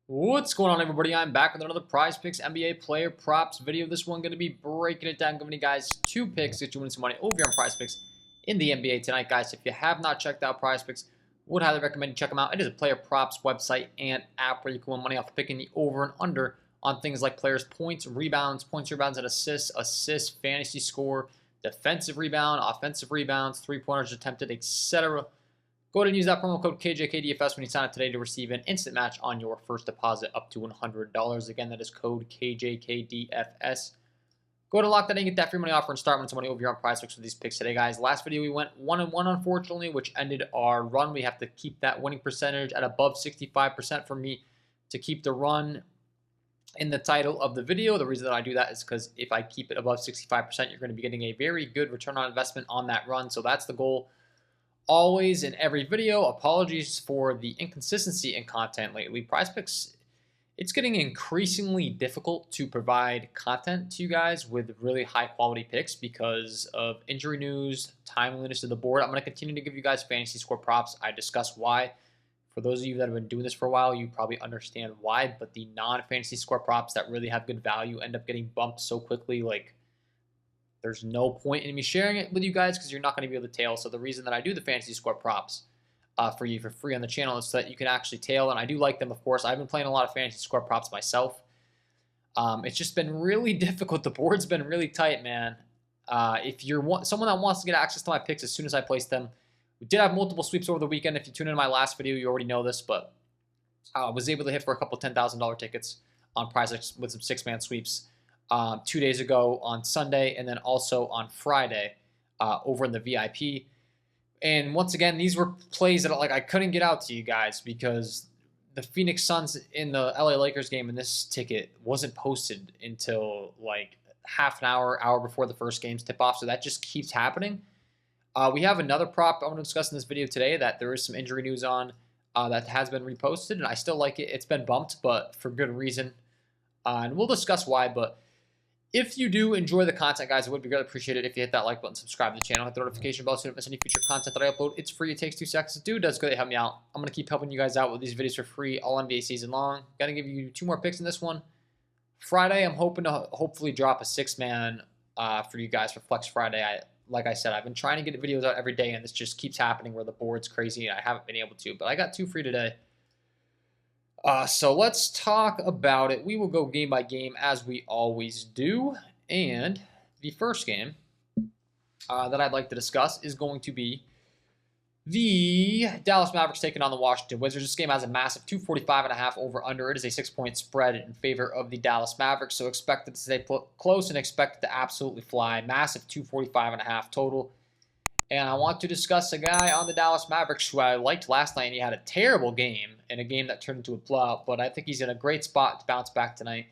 What's going on, everybody? I'm back with another Prizepicks NBA player props video. This one going to be breaking it down, giving you guys two picks that you win some money over here on Prizepicks in the NBA tonight, guys. If you have not checked out Prizepicks, would highly recommend you check them out. It is a player props website and app where you can win money off picking the over and under on things like players' points, rebounds, and assists, fantasy score, defensive rebound, offensive rebounds, three-pointers attempted, etc. Go ahead and use that promo code KJK DFS when you sign up today to receive an instant match on your first deposit up to $100. Again, that is code KJK DFS. Go to lock that in, get that free money offer, and start winning some money over here on Prizepicks with these picks today, guys. Last video we went 1-1, unfortunately, which ended our run. We have to keep that winning percentage at above 65% for me to keep the run in the title of the video. The reason that I do that is because if I keep it above 65%, you're going to be getting a very good return on investment on that run. So that's the goal. Always in every video. Apologies for the inconsistency in content lately. Prizepicks, it's getting increasingly difficult to provide content to you guys with really high quality picks because of injury news, timeliness of the board. I'm going to continue to give you guys fantasy score props. I discuss why. For those of you that have been doing this for a while, you probably understand why, but the non-fantasy score props that really have good value end up getting bumped so quickly. Like, there's no point in me sharing it with you guys because you're not going to be able to tail. So the reason that I do the fantasy score props for you for free on the channel is so that you can actually tail, and I do like them, of course. I've been playing a lot of fantasy score props myself. It's just been really difficult. The board's been really tight, man. If you're someone that wants to get access to my picks as soon as I place them, we did have multiple sweeps over the weekend. If you tune into my last video, you already know this, but I was able to hit for a couple $10,000 tickets on Prizepicks with some six-man sweeps 2 days ago on Sunday, and then also on Friday over in the VIP. And once again, these were plays that I couldn't get out to you guys because the Phoenix Suns in the LA Lakers game in this ticket wasn't posted until like half an hour before the first game's tip-off. So that just keeps happening. We have another prop I want to discuss in this video today that there is some injury news on that has been reposted, and I still like it. It's been bumped, but for good reason. And we'll discuss why, but if you do enjoy the content, guys, it would be greatly appreciated if you hit that like button, subscribe to the channel, hit the notification bell so you don't miss any future content that I upload. It's free. It takes 2 seconds to do. It does greatly help me out. I'm going to keep helping you guys out with these videos for free all NBA season long. Got to give you 2 more picks in this one. Friday, I'm hoping to hopefully drop a 6-man for you guys for Flex Friday. Like I said, I've been trying to get videos out every day, and this just keeps happening where the board's crazy, and I haven't been able to. But I got 2 free today. So let's talk about it. We will go game by game as we always do. And the first game that I'd like to discuss is going to be the Dallas Mavericks taking on the Washington Wizards. This game has a massive 245.5 over-under. It is a 6-point spread in favor of the Dallas Mavericks, so expect it to stay close and expect it to absolutely fly. Massive 245.5 total. And I want to discuss a guy on the Dallas Mavericks who I liked last night, and he had a terrible game in a game that turned into a blowout, but I think he's in a great spot to bounce back tonight.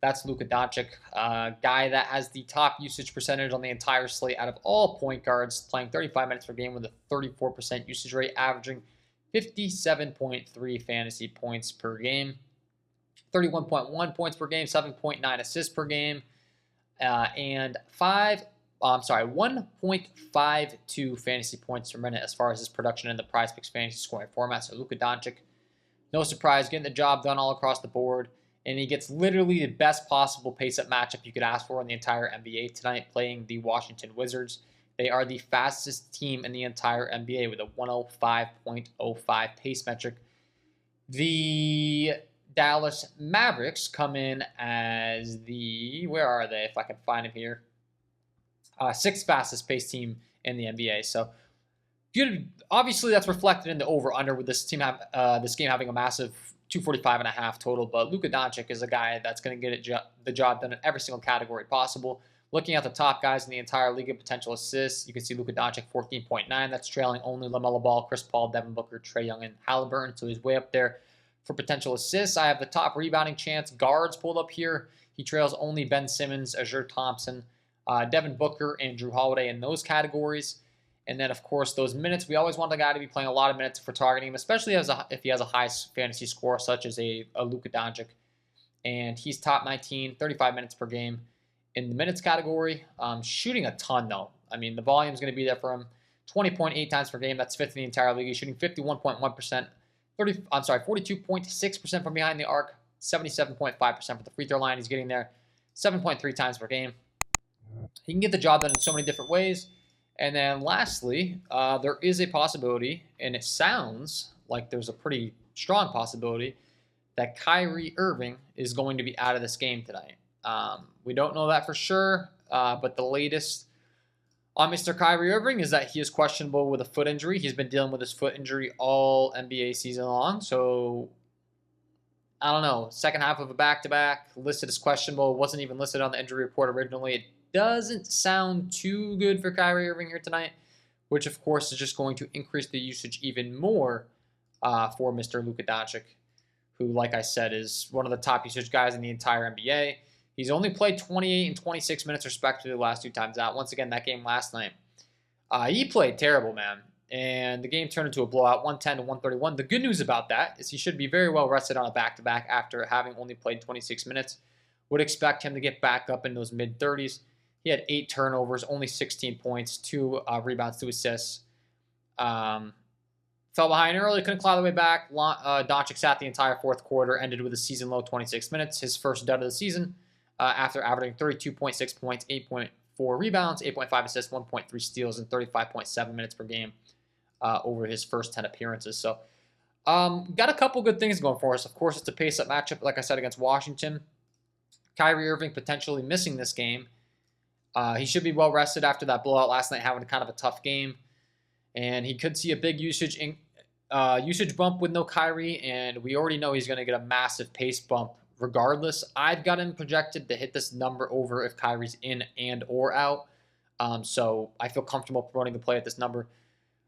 That's Luka Doncic, a guy that has the top usage percentage on the entire slate out of all point guards, playing 35 minutes per game with a 34% usage rate, averaging 57.3 fantasy points per game, 31.1 points per game, 7.9 assists per game, and 1.52 fantasy points per minute as far as his production in the Prizepicks fantasy scoring format. So Luka Doncic, no surprise, getting the job done all across the board. And he gets literally the best possible pace-up matchup you could ask for in the entire NBA tonight, playing the Washington Wizards. They are the fastest team in the entire NBA with a 105.05 pace metric. The Dallas Mavericks come in as the, where are they, if I can find them here, 6th fastest pace team in the NBA. So good. Obviously, that's reflected in the over/under with this team this game having a massive 245.5 total, but Luka Doncic is a guy that's going to get the job done in every single category possible. Looking at the top guys in the entire league of potential assists, you can see Luka Doncic 14.9. That's trailing only LaMelo Ball, Chris Paul, Devin Booker, Trae Young, and Halliburton, so he's way up there for potential assists. I have the top rebounding chance guards pulled up here. He trails only Ben Simmons, Azure Thompson, Devin Booker, and Drew Holiday in those categories. And then, of course, those minutes. We always want the guy to be playing a lot of minutes for targeting him, especially if he has a high fantasy score, such as a Luka Doncic. And he's top 19, 35 minutes per game in the minutes category. Shooting a ton, though. I mean, the volume is going to be there for him. 20.8 times per game. That's 5th in the entire league. He's shooting 51.1%, 42.6% from behind the arc, 77.5% for the free throw line. He's getting there 7.3 times per game. He can get the job done in so many different ways. And then lastly, there is a possibility, and it sounds like there's a pretty strong possibility, that Kyrie Irving is going to be out of this game tonight. We don't know that for sure, but the latest on Mr. Kyrie Irving is that he is questionable with a foot injury. He's been dealing with his foot injury all NBA season long. So, I don't know. Second half of a back-to-back, listed as questionable. Wasn't even listed on the injury report originally. It doesn't sound too good for Kyrie Irving here tonight, which, of course, is just going to increase the usage even more for Mr. Luka Doncic, who, like I said, is one of the top usage guys in the entire NBA. He's only played 28 and 26 minutes respectively the last 2 times out. Once again, that game last night, he played terrible, man. And the game turned into a blowout, 110 to 131. The good news about that is he should be very well rested on a back-to-back after having only played 26 minutes. Would expect him to get back up in those mid-30s. He had 8 turnovers, only 16 points, 2 rebounds, 2 assists. Fell behind early, couldn't claw the way back. Doncic sat the entire fourth quarter, ended with a season-low 26 minutes, his first dud of the season. After averaging 32.6 points, 8.4 rebounds, 8.5 assists, 1.3 steals, and 35.7 minutes per game over his first 10 appearances. So, got a couple good things going for us. Of course, it's a pace-up matchup, like I said, against Washington. Kyrie Irving potentially missing this game. He should be well-rested after that blowout last night, having kind of a tough game. And he could see a big usage bump with no Kyrie, and we already know he's going to get a massive pace bump regardless. I've got him projected to hit this number over if Kyrie's in and or out. So I feel comfortable promoting the play at this number.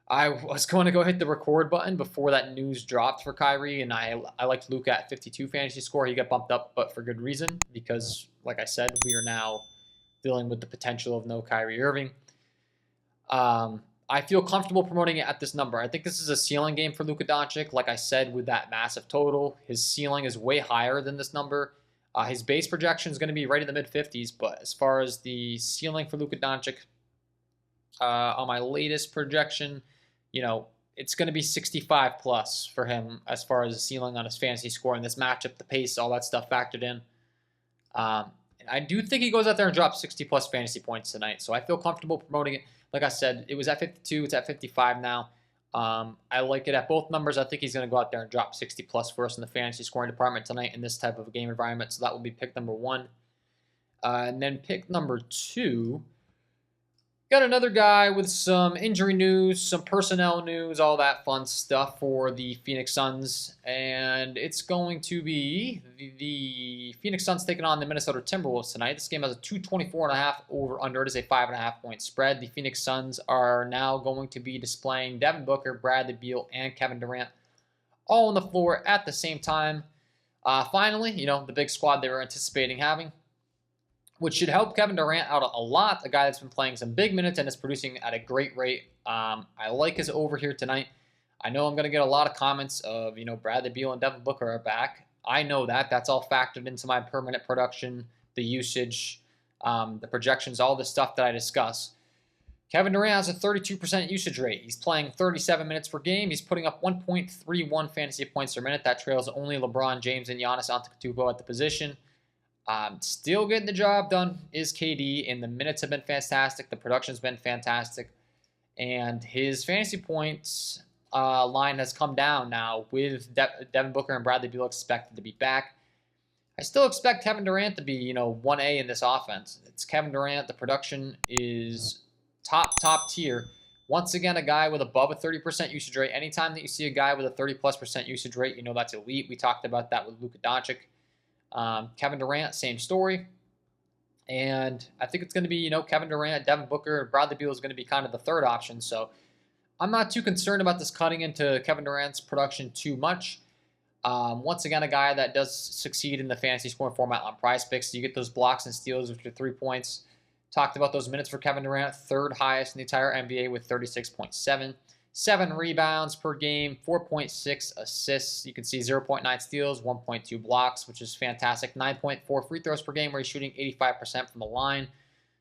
I was going to go hit the record button before that news dropped for Kyrie, and I liked Luka at 52 fantasy score. He got bumped up, but for good reason, because, like I said, we are now dealing with the potential of no Kyrie Irving. I feel comfortable promoting it at this number. I think this is a ceiling game for Luka Doncic. Like I said, with that massive total, his ceiling is way higher than this number. His base projection is going to be right in the mid-50s, but as far as the ceiling for Luka Doncic, on my latest projection, it's going to be 65 plus for him as far as the ceiling on his fantasy score in this matchup, the pace, all that stuff factored in. And I do think he goes out there and drops 60 plus fantasy points tonight, so I feel comfortable promoting it. Like I said, it was at 52. It's at 55 now. I like it at both numbers. I think he's going to go out there and drop 60 plus for us in the fantasy scoring department tonight in this type of a game environment. So that will be pick number 1. And then pick number 2. Got another guy with some injury news, some personnel news, all that fun stuff for the Phoenix Suns. And it's going to be the Phoenix Suns taking on the Minnesota Timberwolves tonight. This game has a 224.5 over-under. It is a 5.5 point spread. The Phoenix Suns are now going to be displaying Devin Booker, Bradley Beal, and Kevin Durant all on the floor at the same time. Finally, the big squad they were anticipating having, which should help Kevin Durant out a lot, a guy that's been playing some big minutes and is producing at a great rate. I like his over here tonight. I know I'm going to get a lot of comments of, Bradley Beal and Devin Booker are back. I know that. That's all factored into my per-minute production, the usage, the projections, all the stuff that I discuss. Kevin Durant has a 32% usage rate. He's playing 37 minutes per game. He's putting up 1.31 fantasy points per minute. That trails only LeBron James and Giannis Antetokounmpo at the position. Still getting the job done is KD, and the minutes have been fantastic. The production's been fantastic. And his fantasy points line has come down now with Devin Booker and Bradley Beal expected to be back. I still expect Kevin Durant to be, 1A in this offense. It's Kevin Durant. The production is top tier. Once again, a guy with above a 30% usage rate. Anytime that you see a guy with a 30+% usage rate, that's elite. We talked about that with Luka Doncic. Kevin Durant, same story. And I think it's going to be, Kevin Durant, Devin Booker, Bradley Beal is going to be kind of the third option. So I'm not too concerned about this cutting into Kevin Durant's production too much. Once again, a guy that does succeed in the fantasy scoring format on Prizepicks. So you get those blocks and steals with your 3 points. Talked about those minutes for Kevin Durant, third highest in the entire NBA with 36.7. 7 rebounds per game, 4.6 assists. You can see 0.9 steals, 1.2 blocks, which is fantastic. 9.4 free throws per game where he's shooting 85% from the line.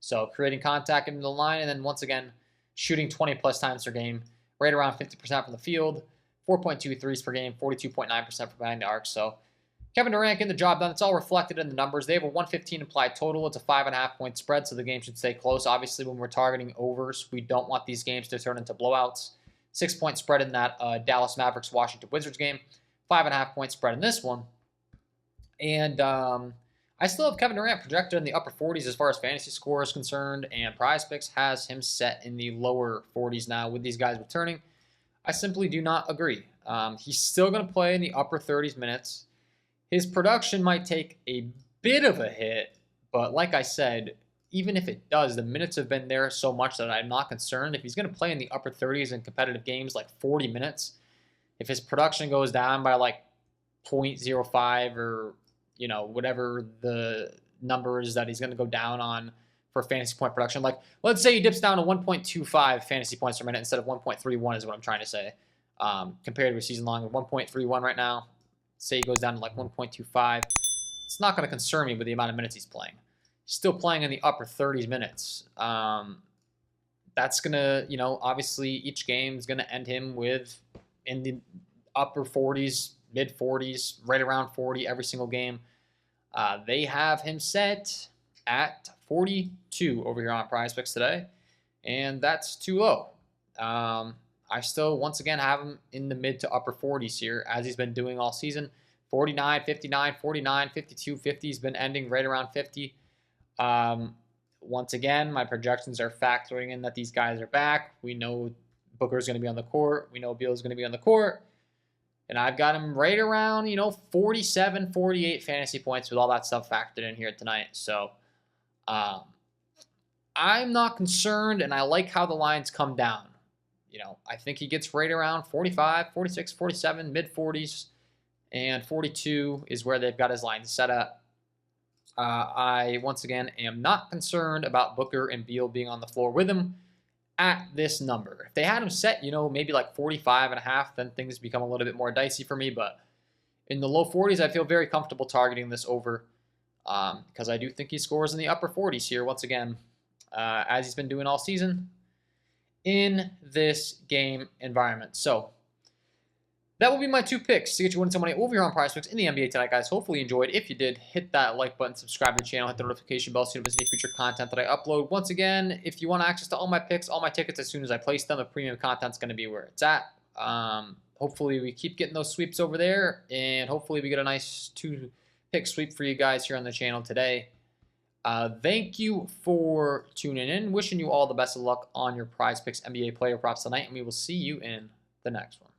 So creating contact into the line, and then once again, shooting 20+ times per game, right around 50% from the field. 4.2 threes per game, 42.9% from behind the arc. So Kevin Durant getting the job done. It's all reflected in the numbers. They have a 115 implied total. It's a 5.5-point spread, so the game should stay close. Obviously, when we're targeting overs, we don't want these games to turn into blowouts. 6-point spread in that Dallas Mavericks Washington Wizards game. 5.5-point spread in this one. And I still have Kevin Durant projected in the upper 40s as far as fantasy score is concerned, and Prizepicks has him set in the lower 40s now with these guys returning. I simply do not agree. He's still going to play in the upper 30s minutes. His production might take a bit of a hit, but like I said, even if it does, the minutes have been there so much that I'm not concerned. If he's going to play in the upper 30s in competitive games, like 40 minutes, if his production goes down by like 0.05 or, you know, whatever the number is that he's going to go down on for fantasy point production, like let's say he dips down to 1.25 fantasy points per minute instead of 1.31 is what I'm trying to say, compared to a season long of 1.31 right now. Say he goes down to like 1.25. It's not going to concern me with the amount of minutes he's playing. He's still playing in the upper 30s minutes. That's going to, you know, obviously each game is going to end him with in the upper 40s, mid 40s, right around 40 every single game. They have him set at 42 over here on Prizepicks today, and that's too low. I still, once again, have him in the mid to upper 40s here, as he's been doing all season. 49, 59, 49, 52, 50. He's been ending right around 50. Once again, my projections are factoring in that these guys are back. We know Booker's going to be on the court. We know Beal's going to be on the court. And I've got him right around, you know, 47, 48 fantasy points with all that stuff factored in here tonight. So I'm not concerned, and I like how the lines come down. You know, I think he gets right around 45, 46, 47, mid-40s, and 42 is where they've got his lines set up. I, once again, am not concerned about Booker and Beal being on the floor with him at this number. If they had him set, you know, maybe like 45.5, then things become a little bit more dicey for me. But in the low 40s, I feel very comfortable targeting this over because I do think he scores in the upper 40s here, once again, as he's been doing all season in this game environment. So that will be my 2 picks to get you winning some money over here on Prizepicks in the NBA tonight, guys. Hopefully you enjoyed. If you did, hit that like button, subscribe to the channel, hit the notification bell so you don't miss any future content that I upload. Once again, if you want access to all my picks, all my tickets as soon as I place them, the premium content's going to be where it's at. Hopefully we keep getting those sweeps over there, and hopefully we get a nice 2-pick sweep for you guys here on the channel today. Thank you for tuning in. Wishing you all the best of luck on your Prizepicks NBA player props tonight, and we will see you in the next one.